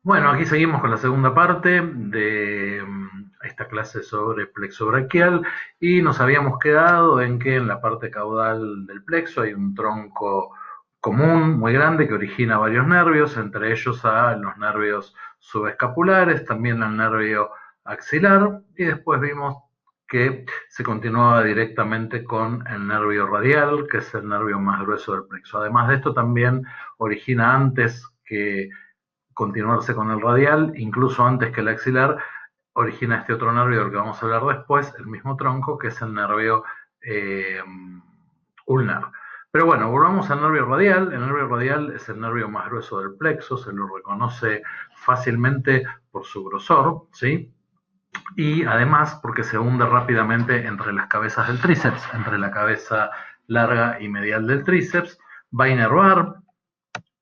Bueno, aquí seguimos con la segunda parte de esta clase sobre plexo braquial y nos habíamos quedado en que en la parte caudal del plexo hay un tronco común muy grande que origina varios nervios, entre ellos a los nervios subescapulares, también al nervio axilar y después vimos que se continuaba directamente con el nervio radial, que es el nervio más grueso del plexo. Además de esto también origina antes que continuarse con el radial, incluso antes que el axilar, origina este otro nervio del que vamos a hablar después, el mismo tronco, que es el nervio eh, ulnar. Pero bueno, volvamos al nervio radial. El nervio radial es el nervio más grueso del plexo, se lo reconoce fácilmente por su grosor, ¿sí? Y además porque se hunde rápidamente entre las cabezas del tríceps, entre la cabeza larga y medial del tríceps, va a inervar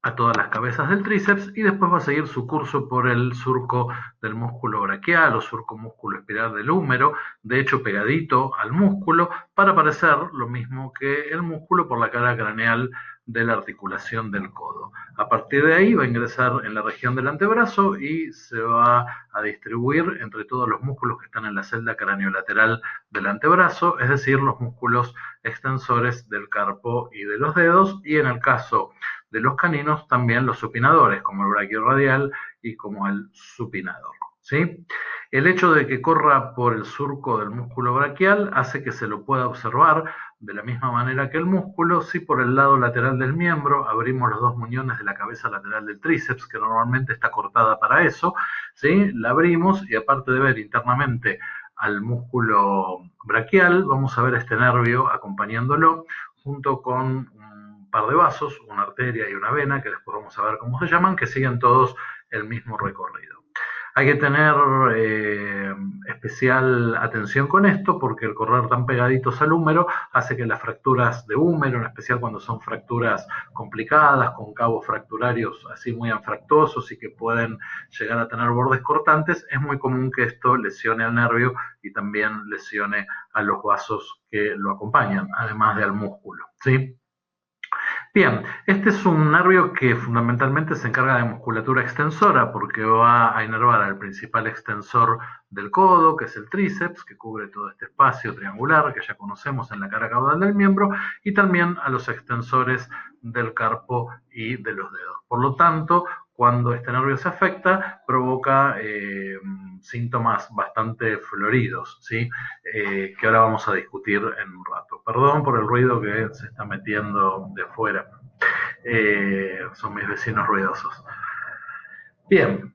a todas las cabezas del tríceps y después va a seguir su curso por el surco del músculo braquial o surco músculo espiral del húmero, de hecho pegadito al músculo, para parecer lo mismo que el músculo por la cara craneal de la articulación del codo. A partir de ahí va a ingresar en la región del antebrazo y se va a distribuir entre todos los músculos que están en la celda craneolateral del antebrazo, es decir, los músculos extensores del carpo y de los dedos, y en el caso de los caninos también los supinadores, como el braquiorradial y como el supinador. ¿Sí? El hecho de que corra por el surco del músculo braquial hace que se lo pueda observar de la misma manera que el músculo si por el lado lateral del miembro abrimos los dos muñones de la cabeza lateral del tríceps, que normalmente está cortada para eso, ¿sí? La abrimos y aparte de ver internamente al músculo braquial, vamos a ver este nervio acompañándolo junto con un par de vasos, una arteria y una vena, que después vamos a ver cómo se llaman, que siguen todos el mismo recorrido. Hay que tener especial atención con esto porque el correr tan pegaditos al húmero hace que las fracturas de húmero, en especial cuando son fracturas complicadas, con cabos fracturarios así muy anfractuosos y que pueden llegar a tener bordes cortantes, es muy común que esto lesione al nervio y también lesione a los vasos que lo acompañan, además de al músculo. ¿Sí? Bien, este es un nervio que fundamentalmente se encarga de musculatura extensora porque va a inervar al principal extensor del codo, que es el tríceps, que cubre todo este espacio triangular que ya conocemos en la cara caudal del miembro, y también a los extensores del carpo y de los dedos. Por lo tanto, cuando este nervio se afecta, provoca síntomas bastante floridos, ¿sí? Que ahora vamos a discutir en un rato. Perdón por el ruido que se está metiendo de afuera. Son mis vecinos ruidosos. Bien,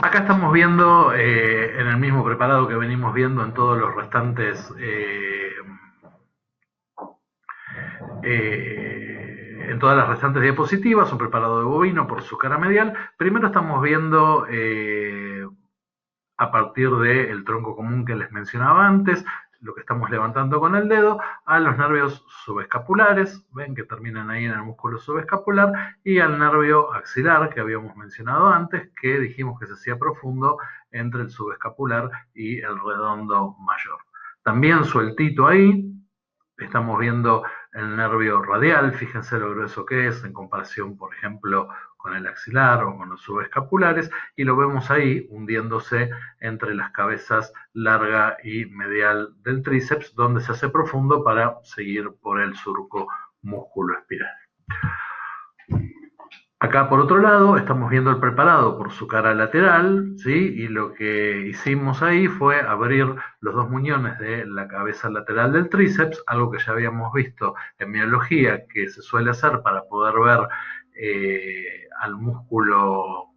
acá estamos viendo en el mismo preparado que venimos viendo en todos los restantes en todas las restantes diapositivas, un preparado de bovino por su cara medial. Primero estamos viendo a partir del tronco común que les mencionaba antes, lo que estamos levantando con el dedo, a los nervios subescapulares, ven que terminan ahí en el músculo subescapular, y al nervio axilar que habíamos mencionado antes, que dijimos que se hacía profundo entre el subescapular y el redondo mayor. También sueltito ahí, estamos viendo el nervio radial, fíjense lo grueso que es en comparación, por ejemplo, con el axilar o con los subescapulares, y lo vemos ahí hundiéndose entre las cabezas larga y medial del tríceps, donde se hace profundo para seguir por el surco músculo espiral. Acá por otro lado estamos viendo el preparado por su cara lateral, ¿sí? Y lo que hicimos ahí fue abrir los dos muñones de la cabeza lateral del tríceps, algo que ya habíamos visto en miología que se suele hacer para poder ver al músculo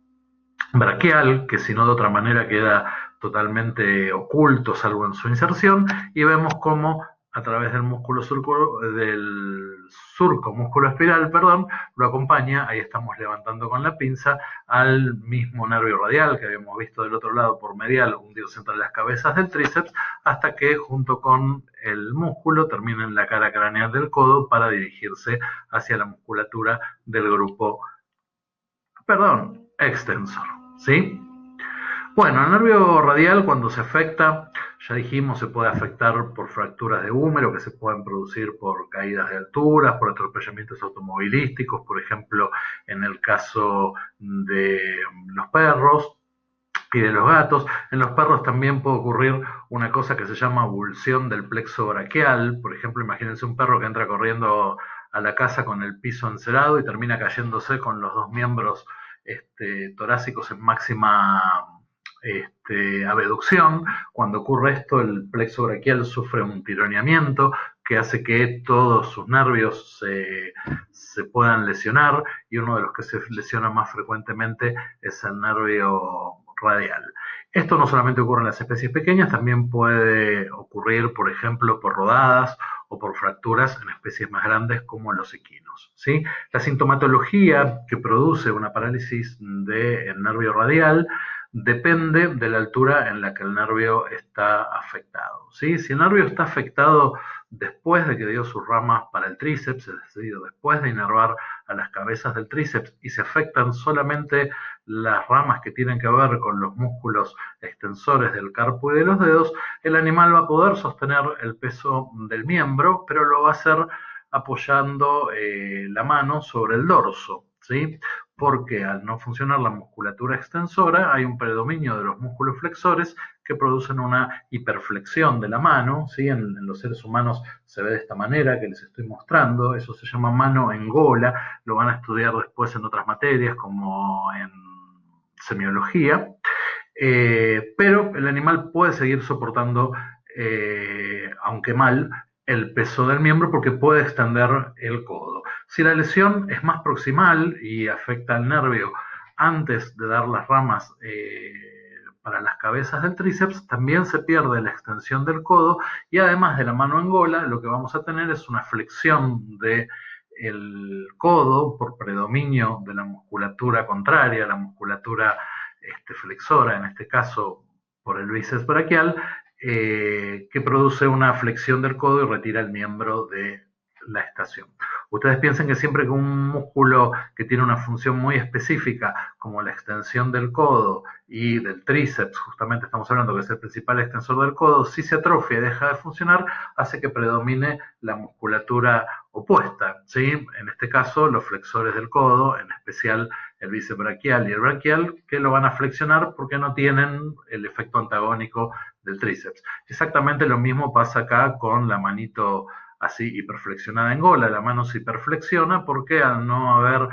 braquial, que si no de otra manera queda totalmente oculto, salvo en su inserción, y vemos cómo a través del surco músculo espiral, perdón, lo acompaña, ahí estamos levantando con la pinza, al mismo nervio radial que habíamos visto del otro lado por medial, hundirse entre las cabezas del tríceps, hasta que junto con el músculo termina en la cara craneal del codo para dirigirse hacia la musculatura del grupo, perdón, extensor, ¿sí? Bueno, el nervio radial cuando se afecta, ya dijimos, se puede afectar por fracturas de húmero que se pueden producir por caídas de alturas, por atropellamientos automovilísticos, por ejemplo, en el caso de los perros y de los gatos. En los perros también puede ocurrir una cosa que se llama abulsión del plexo braquial. Por ejemplo, imagínense un perro que entra corriendo a la casa con el piso encerado y termina cayéndose con los dos miembros torácicos en máxima abducción. Cuando ocurre esto, el plexo braquial sufre un tironeamiento que hace que todos sus nervios se puedan lesionar, y uno de los que se lesiona más frecuentemente es el nervio radial. Esto no solamente ocurre en las especies pequeñas, también puede ocurrir, por ejemplo, por rodadas o por fracturas en especies más grandes como los equinos, ¿sí? La sintomatología que produce una parálisis del nervio radial depende de la altura en la que el nervio está afectado, ¿sí? Si el nervio está afectado después de que dio sus ramas para el tríceps, es decir, después de inervar a las cabezas del tríceps, y se afectan solamente las ramas que tienen que ver con los músculos extensores del carpo y de los dedos, el animal va a poder sostener el peso del miembro, pero lo va a hacer apoyando la mano sobre el dorso, ¿sí? Porque al no funcionar la musculatura extensora, hay un predominio de los músculos flexores que producen una hiperflexión de la mano, ¿sí? En los seres humanos se ve de esta manera que les estoy mostrando, eso se llama mano en gola, lo van a estudiar después en otras materias como en semiología, pero el animal puede seguir soportando, aunque mal, el peso del miembro porque puede extender el codo. Si la lesión es más proximal y afecta al nervio antes de dar las ramas para las cabezas del tríceps, también se pierde la extensión del codo, y además de la mano en gola, lo que vamos a tener es una flexión de el codo por predominio de la musculatura contraria, la musculatura flexora, en este caso por el bíceps braquial, que produce una flexión del codo y retira el miembro de la estación. Ustedes piensen que siempre que un músculo que tiene una función muy específica, como la extensión del codo y del tríceps, justamente estamos hablando que es el principal extensor del codo, si se atrofia y deja de funcionar, hace que predomine la musculatura opuesta, ¿sí? En este caso, los flexores del codo, en especial el bíceps braquial y el braquial, que lo van a flexionar porque no tienen el efecto antagónico del tríceps. Exactamente lo mismo pasa acá con la manito así hiperflexionada en gola. La mano se hiperflexiona porque al no haber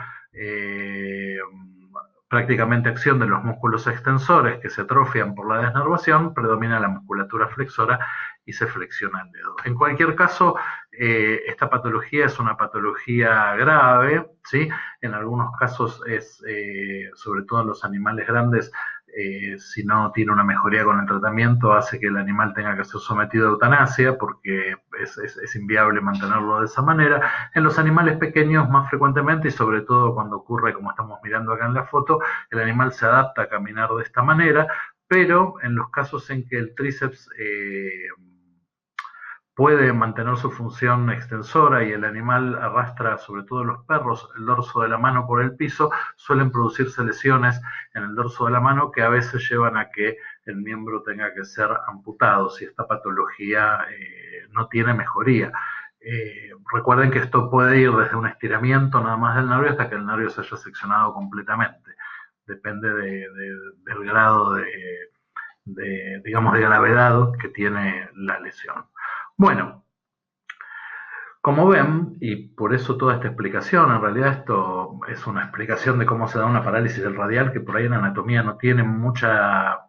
prácticamente acción de los músculos extensores que se atrofian por la desnervación, predomina la musculatura flexora y se flexiona el dedo. En cualquier caso, esta patología es una patología grave, ¿sí? En algunos casos es, sobre todo en los animales grandes, si no tiene una mejoría con el tratamiento, hace que el animal tenga que ser sometido a eutanasia porque es inviable mantenerlo de esa manera. En los animales pequeños más frecuentemente, y sobre todo cuando ocurre, como estamos mirando acá en la foto, el animal se adapta a caminar de esta manera, pero en los casos en que el tríceps puede mantener su función extensora y el animal arrastra, sobre todo los perros, el dorso de la mano por el piso, suelen producirse lesiones en el dorso de la mano que a veces llevan a que el miembro tenga que ser amputado si esta patología no tiene mejoría. Recuerden que esto puede ir desde un estiramiento nada más del nervio hasta que el nervio se haya seccionado completamente. Depende del grado digamos, de gravedad que tiene la lesión. Bueno, como ven, y por eso toda esta explicación, en realidad esto es una explicación de cómo se da una parálisis del radial, que por ahí en anatomía no tiene mucha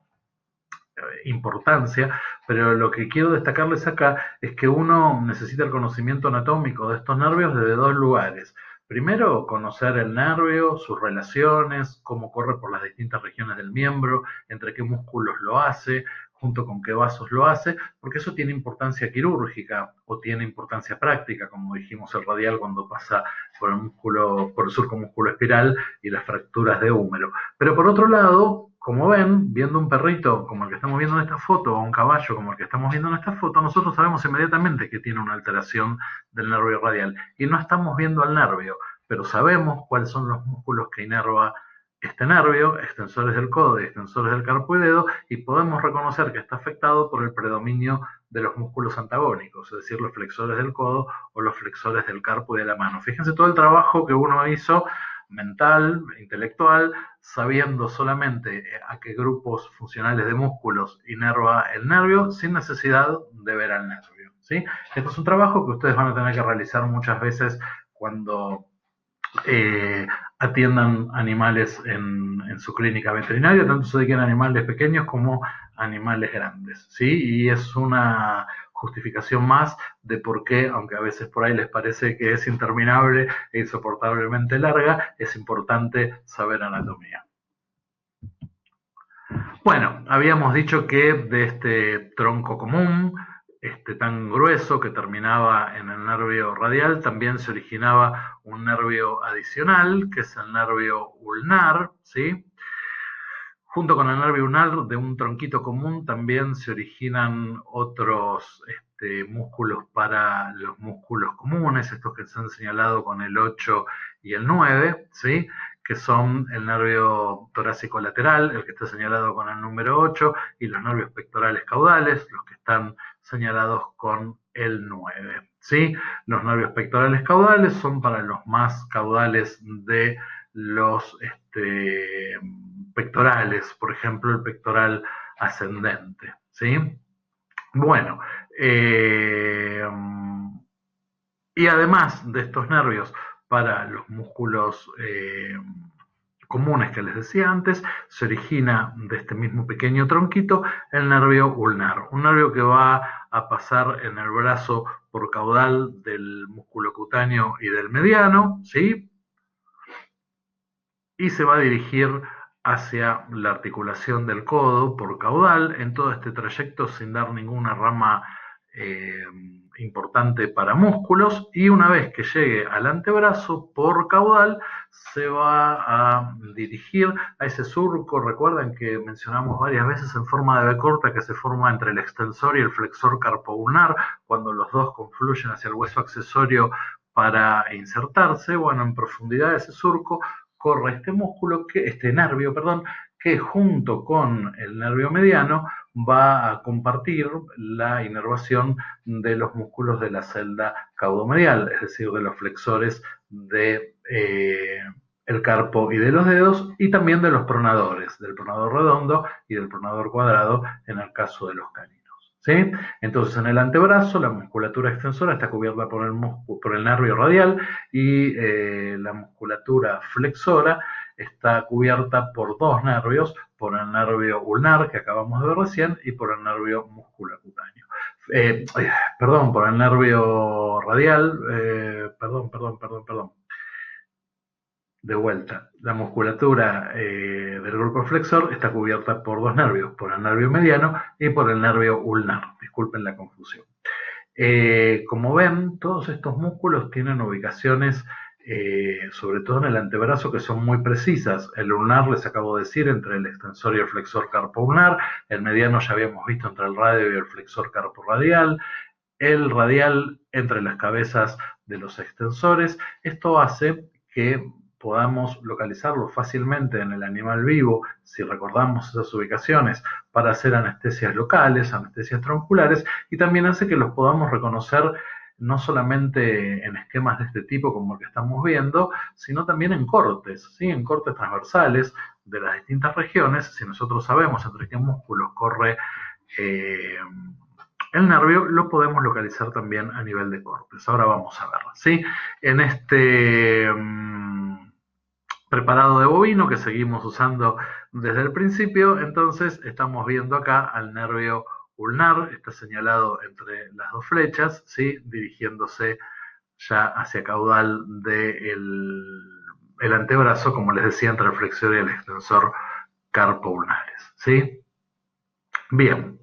importancia, pero lo que quiero destacarles acá es que uno necesita el conocimiento anatómico de estos nervios desde dos lugares. Primero, conocer el nervio, sus relaciones, cómo corre por las distintas regiones del miembro, entre qué músculos lo hace, junto con qué vasos lo hace, porque eso tiene importancia quirúrgica o tiene importancia práctica, como dijimos el radial cuando pasa por el músculo, por el surcomúsculo espiral y las fracturas de húmero. Pero por otro lado, como ven, viendo un perrito como el que estamos viendo en esta foto o un caballo como el que estamos viendo en esta foto, nosotros sabemos inmediatamente que tiene una alteración del nervio radial y no estamos viendo al nervio, pero sabemos cuáles son los músculos que inerva este nervio, extensores del codo y extensores del carpo y dedo, y podemos reconocer que está afectado por el predominio de los músculos antagónicos, es decir, los flexores del codo o los flexores del carpo y de la mano. Fíjense todo el trabajo que uno hizo mental, intelectual, sabiendo solamente a qué grupos funcionales de músculos inerva el nervio, sin necesidad de ver al nervio, ¿sí? Este es un trabajo que ustedes van a tener que realizar muchas veces cuando atiendan animales en su clínica veterinaria, tanto se dediquen a animales pequeños como animales grandes, ¿sí? Y es una justificación más de por qué, aunque a veces por ahí les parece que es interminable e insoportablemente larga, es importante saber anatomía. Bueno, habíamos dicho que de este tronco común, tan grueso que terminaba en el nervio radial, también se originaba un nervio adicional, que es el nervio ulnar, ¿sí? Junto con el nervio ulnar de un tronquito común también se originan otros músculos para los músculos comunes, estos que se han señalado con el 8 y el 9, ¿sí? Que son el nervio torácico lateral, el que está señalado con el número 8, y los nervios pectorales caudales, los que están señalados con el 9, ¿sí? Los nervios pectorales caudales son para los más caudales de los pectorales, por ejemplo, el pectoral ascendente, ¿sí? Bueno, y además de estos nervios para los músculos comunes que les decía antes, se origina de este mismo pequeño tronquito el nervio ulnar, un nervio que va a pasar en el brazo por caudal del músculo cutáneo y del mediano, ¿sí? Y se va a dirigir hacia la articulación del codo por caudal en todo este trayecto sin dar ninguna rama importante para músculos, y una vez que llegue al antebrazo por caudal se va a dirigir a ese surco, recuerden que mencionamos varias veces en forma de B corta que se forma entre el extensor y el flexor carpoulnar cuando los dos confluyen hacia el hueso accesorio para insertarse. Bueno, en profundidad de ese surco corre este nervio, perdón, que junto con el nervio mediano va a compartir la inervación de los músculos de la celda caudomedial, es decir, de los flexores de el carpo y de los dedos, y también de los pronadores, del pronador redondo y del pronador cuadrado en el caso de los caninos, ¿sí? Entonces, en el antebrazo, la musculatura extensora está cubierta por el nervio radial, y la musculatura flexora está cubierta por dos nervios, por el nervio ulnar que acabamos de ver recién y por el nervio musculocutáneo. Perdón, por el nervio radial, perdón. De vuelta, la musculatura del grupo flexor está cubierta por dos nervios, por el nervio mediano y por el nervio ulnar. Disculpen la confusión. Como ven, todos estos músculos tienen ubicaciones, sobre todo en el antebrazo, que son muy precisas. El ulnar, les acabo de decir, entre el extensor y el flexor carpo-ulnar. El mediano ya habíamos visto entre el radio y el flexor carpo-radial. El radial entre las cabezas de los extensores. Esto hace que podamos localizarlo fácilmente en el animal vivo, si recordamos esas ubicaciones, para hacer anestesias locales, anestesias tronculares, y también hace que los podamos reconocer no solamente en esquemas de este tipo como el que estamos viendo, sino también en cortes, ¿sí? En cortes transversales de las distintas regiones. Si nosotros sabemos entre qué músculos corre el nervio, lo podemos localizar también a nivel de cortes. Ahora vamos a verlo, ¿sí? En este preparado de bovino que seguimos usando desde el principio, entonces estamos viendo acá al nervio ulnar, está señalado entre las dos flechas, ¿sí? Dirigiéndose ya hacia caudal del antebrazo, como les decía, entre el flexor y el extensor carpo-ulnares, ¿sí? Bien.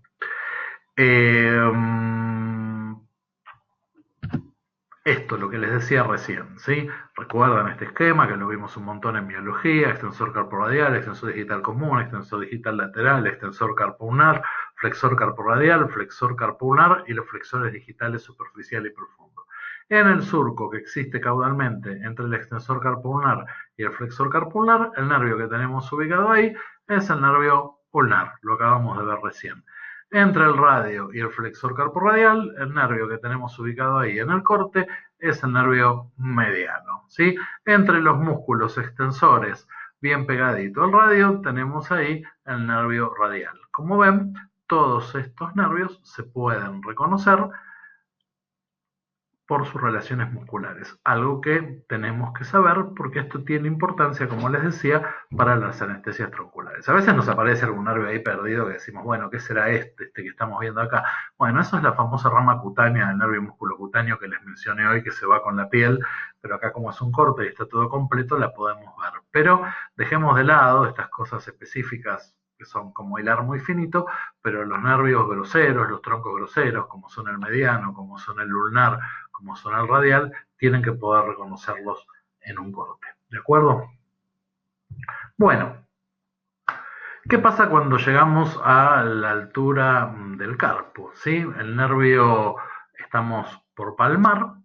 Esto es lo que les decía recién, ¿sí? Recuerdan este esquema que lo vimos un montón en biología: extensor carporadial, extensor digital común, extensor digital lateral, extensor carpoulnar, flexor carporadial, flexor carpoulnar y los flexores digitales superficial y profundo. En el surco que existe caudalmente entre el extensor carpoulnar y el flexor carpo ulnar, el nervio que tenemos ubicado ahí es el nervio ulnar, lo acabamos de ver recién. Entre el radio y el flexor carporradial, el nervio que tenemos ubicado ahí en el corte es el nervio mediano, ¿sí? Entre los músculos extensores, bien pegadito al radio, tenemos ahí el nervio radial. Como ven, todos estos nervios se pueden reconocer por sus relaciones musculares, algo que tenemos que saber porque esto tiene importancia, como les decía, para las anestesias tronculares. A veces nos aparece algún nervio ahí perdido que decimos, bueno, ¿qué será este que estamos viendo acá? Bueno, eso es la famosa rama cutánea del nervio musculocutáneo que les mencioné hoy, que se va con la piel, pero acá como es un corte y está todo completo, la podemos ver. Pero dejemos de lado estas cosas específicas que son como hilar muy finito, pero los nervios groseros, los troncos groseros, como son el mediano, como son el ulnar, como son el radial, tienen que poder reconocerlos en un corte. ¿De acuerdo? Bueno, ¿qué pasa cuando llegamos a la altura del carpo? ¿Sí? El nervio, estamos por palmar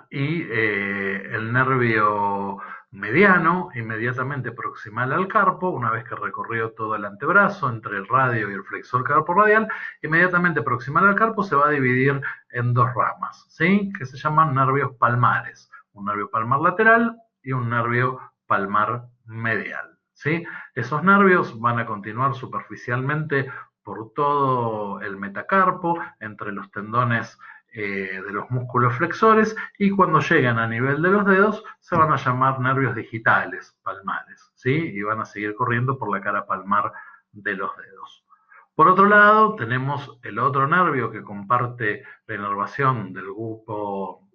y el nervio mediano, inmediatamente proximal al carpo, una vez que recorrió todo el antebrazo entre el radio y el flexor carporradial, inmediatamente proximal al carpo se va a dividir en dos ramas, ¿sí? Que se llaman nervios palmares, un nervio palmar lateral y un nervio palmar medial, ¿sí? Esos nervios van a continuar superficialmente por todo el metacarpo, entre los tendones de los músculos flexores, y cuando llegan a nivel de los dedos se van a llamar nervios digitales palmares, ¿sí? Y van a seguir corriendo por la cara palmar de los dedos. Por otro lado, tenemos el otro nervio que comparte la inervación del grupo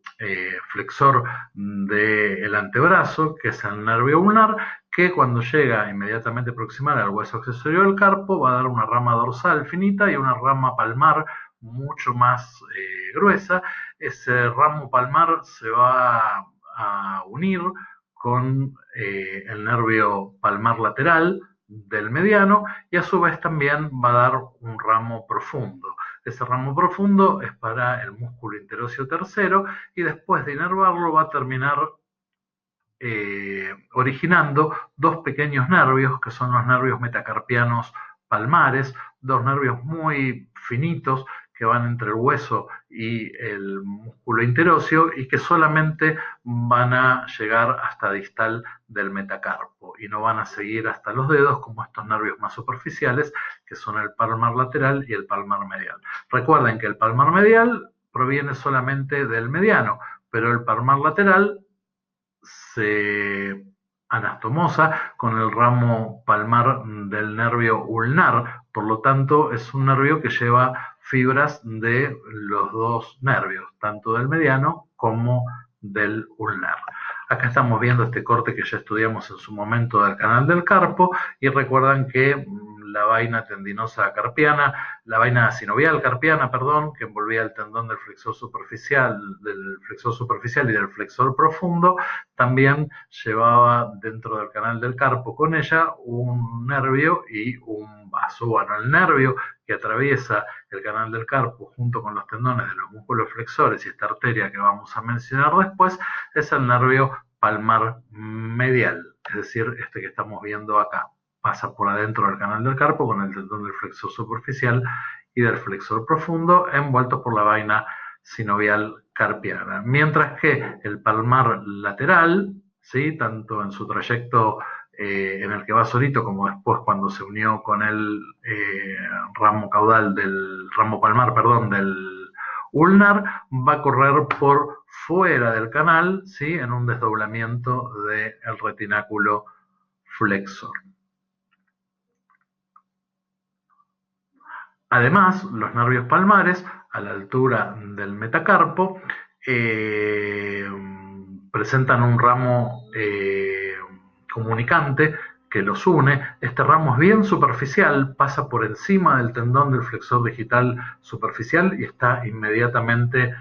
flexor del antebrazo, que es el nervio ulnar, que cuando llega inmediatamente proximal al hueso accesorio del carpo va a dar una rama dorsal finita y una rama palmar mucho más gruesa. Ese ramo palmar se va a unir con el nervio palmar lateral del mediano y a su vez también va a dar un ramo profundo. Ese ramo profundo es para el músculo interóseo tercero y después de inervarlo va a terminar originando dos pequeños nervios que son los nervios metacarpianos palmares, dos nervios muy finitos que van entre el hueso y el músculo interóseo y que solamente van a llegar hasta distal del metacarpo y no van a seguir hasta los dedos como estos nervios más superficiales que son el palmar lateral y el palmar medial. Recuerden que el palmar medial proviene solamente del mediano, pero el palmar lateral se anastomosa con el ramo palmar del nervio ulnar, por lo tanto es un nervio que lleva fibras de los dos nervios, tanto del mediano como del ulnar. Acá estamos viendo este corte que ya estudiamos en su momento del canal del carpo y recuerdan que la vaina tendinosa carpiana, la vaina sinovial carpiana, perdón, que envolvía el tendón del flexor superficial y del flexor profundo, también llevaba dentro del canal del carpo con ella un nervio y un vaso. Bueno, el nervio que atraviesa el canal del carpo junto con los tendones de los músculos flexores y esta arteria que vamos a mencionar después es el nervio palmar medial, es decir, este que estamos viendo acá. Pasa por adentro del canal del carpo con el tendón del flexor superficial y del flexor profundo envueltos por la vaina sinovial carpiana. Mientras que el palmar lateral, ¿sí? Tanto en su trayecto en el que va solito como después cuando se unió con el ramo caudal del ramo palmar, perdón, del ulnar, va a correr por fuera del canal, ¿sí? En un desdoblamiento del retináculo flexor. Además, los nervios palmares, a la altura del metacarpo, presentan un ramo comunicante que los une. Este ramo es bien superficial, pasa por encima del tendón del flexor digital superficial y está inmediatamente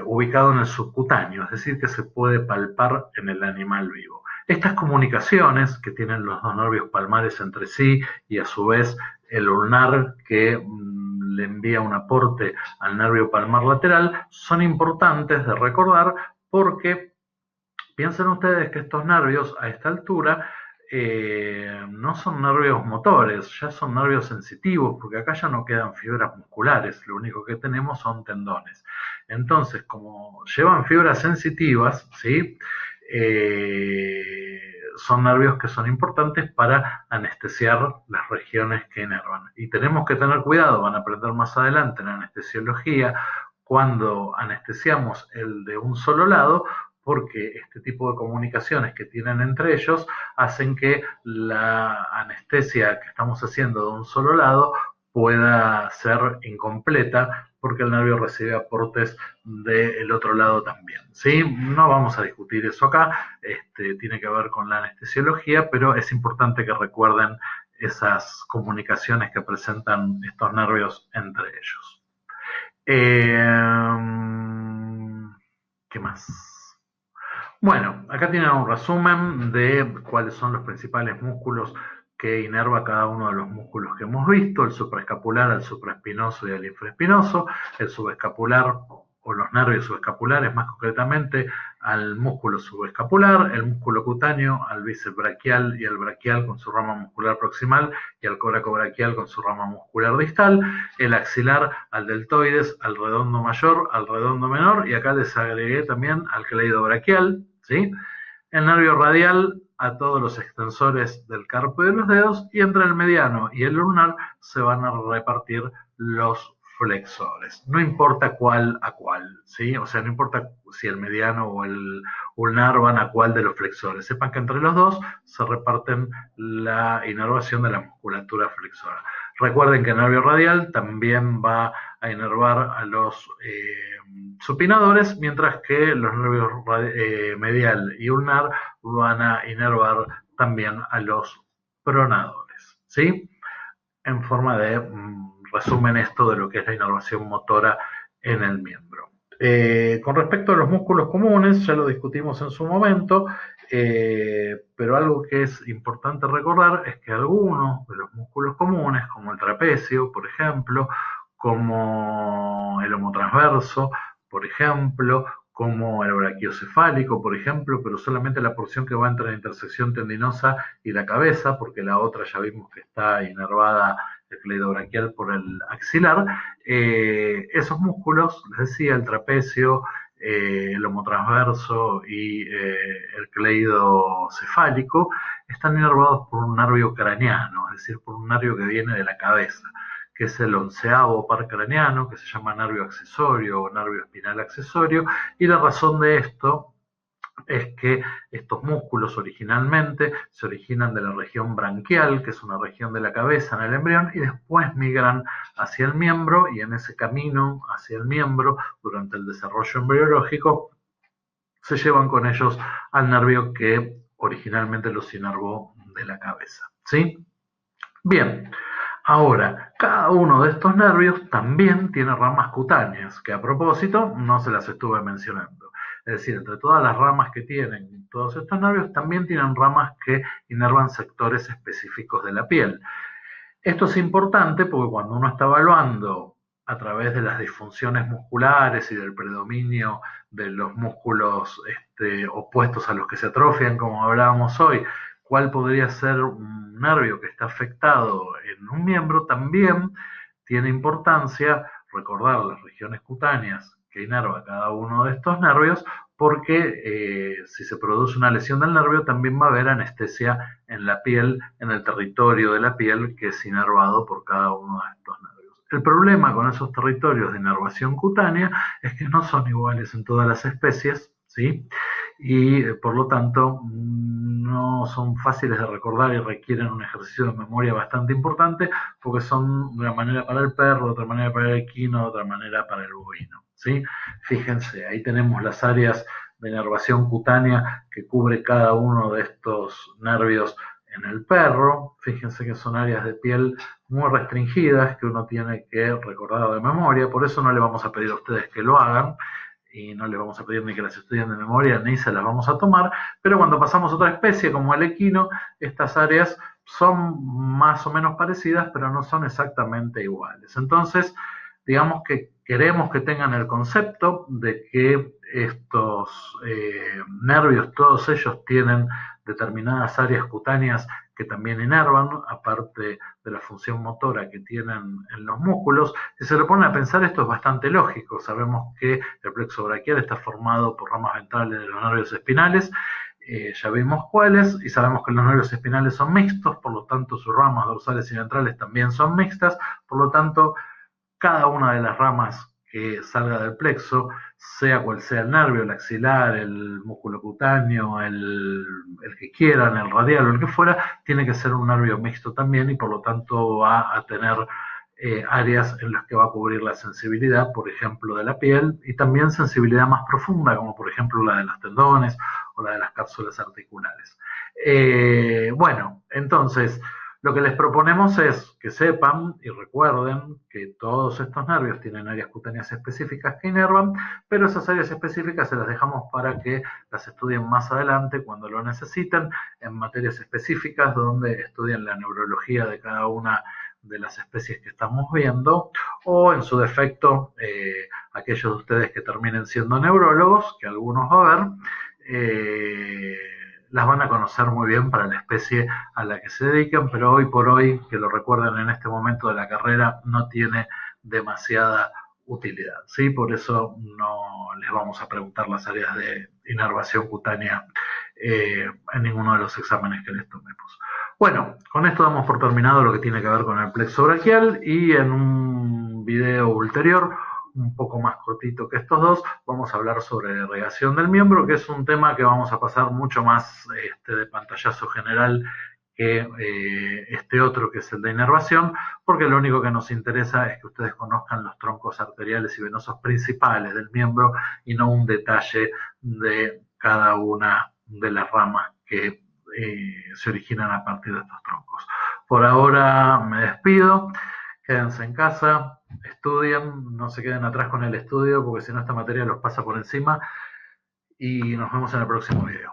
ubicado en el subcutáneo, es decir, que se puede palpar en el animal vivo. Estas comunicaciones que tienen los dos nervios palmares entre sí y a su vez el ulnar que le envía un aporte al nervio palmar lateral son importantes de recordar porque Piensen ustedes que estos nervios a esta altura no son nervios motores, ya son nervios sensitivos, porque acá ya no quedan fibras musculares, lo único que tenemos son tendones. Entonces, como llevan fibras sensitivas, ¿sí? Son nervios que son importantes para anestesiar las regiones que inervan. Y tenemos que tener cuidado, van a aprender más adelante en anestesiología, cuando anestesiamos el de un solo lado, porque este tipo de comunicaciones que tienen entre ellos hacen que la anestesia que estamos haciendo de un solo lado pueda ser incompleta porque el nervio recibe aportes del otro lado también, ¿sí? No vamos a discutir eso acá, tiene que ver con la anestesiología, pero es importante que recuerden esas comunicaciones que presentan estos nervios entre ellos. ¿Qué más? Bueno, acá tienen un resumen de cuáles son los principales músculos que inerva cada uno de los músculos que hemos visto: el supraescapular, el supraespinoso y el infraespinoso, el subescapular o los nervios subescapulares, más concretamente al músculo subescapular, el músculo cutáneo, al bíceps braquial y al braquial con su rama muscular proximal y al coracobraquial con su rama muscular distal, el axilar al deltoides, al redondo mayor, al redondo menor, y acá les agregué también al cleidobraquial, ¿sí? El nervio radial a todos los extensores del carpo y de los dedos, y entre el mediano y el ulnar se van a repartir los flexores. No importa cuál a cuál, ¿sí? O sea, no importa si el mediano o el ulnar van a cuál de los flexores. Sepan que entre los dos se reparten la inervación de la musculatura flexora. Recuerden que el nervio radial también va a inervar a los supinadores, mientras que los nervios medial y ulnar van a inervar también a los pronadores, ¿sí? En forma de resumen esto de lo que es la inervación motora en el miembro. Con respecto a los músculos comunes, ya lo discutimos en su momento, pero algo que es importante recordar es que algunos de los músculos comunes, como el trapecio, por ejemplo, como el homotransverso, por ejemplo, como el brachiocefálico, por ejemplo, pero solamente la porción que va entre la intersección tendinosa y la cabeza, porque la otra ya vimos que está inervada el cleidobraquial por el axilar. Esos músculos, les decía, el trapecio, el homotransverso y el cleidocefálico, están inervados por un nervio craneano, es decir, por un nervio que viene de la cabeza, que es el 11º par craneano, que se llama nervio accesorio o nervio espinal accesorio, y la razón de esto es que estos músculos originalmente se originan de la región branquial, que es una región de la cabeza en el embrión, y después migran hacia el miembro, y en ese camino hacia el miembro, durante el desarrollo embriológico, se llevan con ellos al nervio que originalmente los inervó de la cabeza, ¿sí? Bien, ahora, cada uno de estos nervios también tiene ramas cutáneas, que a propósito no se las estuve mencionando. Es decir, entre todas las ramas que tienen todos estos nervios, también tienen ramas que inervan sectores específicos de la piel. Esto es importante porque cuando uno está evaluando a través de las disfunciones musculares y del predominio de los músculos opuestos a los que se atrofian, como hablábamos hoy, cuál podría ser un nervio que está afectado en un miembro, también tiene importancia recordar las regiones cutáneas que inerva cada uno de estos nervios, porque si se produce una lesión del nervio también va a haber anestesia en la piel, en el territorio de la piel que es inervado por cada uno de estos nervios. El problema con esos territorios de inervación cutánea es que no son iguales en todas las especies, ¿sí? Y por lo tanto no son fáciles de recordar y requieren un ejercicio de memoria bastante importante, porque son de una manera para el perro, de otra manera para el equino, de otra manera para el bovino, ¿sí? Fíjense, ahí tenemos las áreas de inervación cutánea que cubre cada uno de estos nervios en el perro. Fíjense que son áreas de piel muy restringidas que uno tiene que recordar de memoria, por eso no le vamos a pedir a ustedes que lo hagan, y no les vamos a pedir ni que las estudien de memoria ni se las vamos a tomar, pero cuando pasamos a otra especie como el equino, estas áreas son más o menos parecidas, pero no son exactamente iguales. Entonces, digamos que queremos que tengan el concepto de que estos nervios, todos ellos tienen determinadas áreas cutáneas que también inervan, aparte de la función motora que tienen en los músculos. Si se lo pone a pensar, esto es bastante lógico. Sabemos que el plexo braquial está formado por ramas ventrales de los nervios espinales, ya vimos cuáles, y sabemos que los nervios espinales son mixtos, por lo tanto sus ramas dorsales y ventrales también son mixtas, por lo tanto cada una de las ramas que salga del plexo, sea cual sea el nervio, el axilar, el músculo cutáneo, el que quieran, el radial o el que fuera, tiene que ser un nervio mixto también y por lo tanto va a tener áreas en las que va a cubrir la sensibilidad, por ejemplo, de la piel y también sensibilidad más profunda, como por ejemplo la de los tendones o la de las cápsulas articulares. Bueno, entonces, lo que les proponemos es que sepan y recuerden que todos estos nervios tienen áreas cutáneas específicas que inervan, pero esas áreas específicas se las dejamos para que las estudien más adelante cuando lo necesiten, en materias específicas donde estudien la neurología de cada una de las especies que estamos viendo, o en su defecto, aquellos de ustedes que terminen siendo neurólogos, que algunos va a haber, las van a conocer muy bien para la especie a la que se dedican, pero hoy por hoy, que lo recuerden en este momento de la carrera, no tiene demasiada utilidad, ¿sí? Por eso no les vamos a preguntar las áreas de inervación cutánea en ninguno de los exámenes que les tomemos. Bueno, con esto damos por terminado lo que tiene que ver con el plexo braquial y en un video ulterior un poco más cortito que estos dos, vamos a hablar sobre irrigación del miembro, que es un tema que vamos a pasar mucho más de pantallazo general que este otro, que es el de inervación, porque lo único que nos interesa es que ustedes conozcan los troncos arteriales y venosos principales del miembro y no un detalle de cada una de las ramas que se originan a partir de estos troncos. Por ahora me despido. Quédense en casa, estudien, no se queden atrás con el estudio, porque si no esta materia los pasa por encima. Y nos vemos en el próximo video.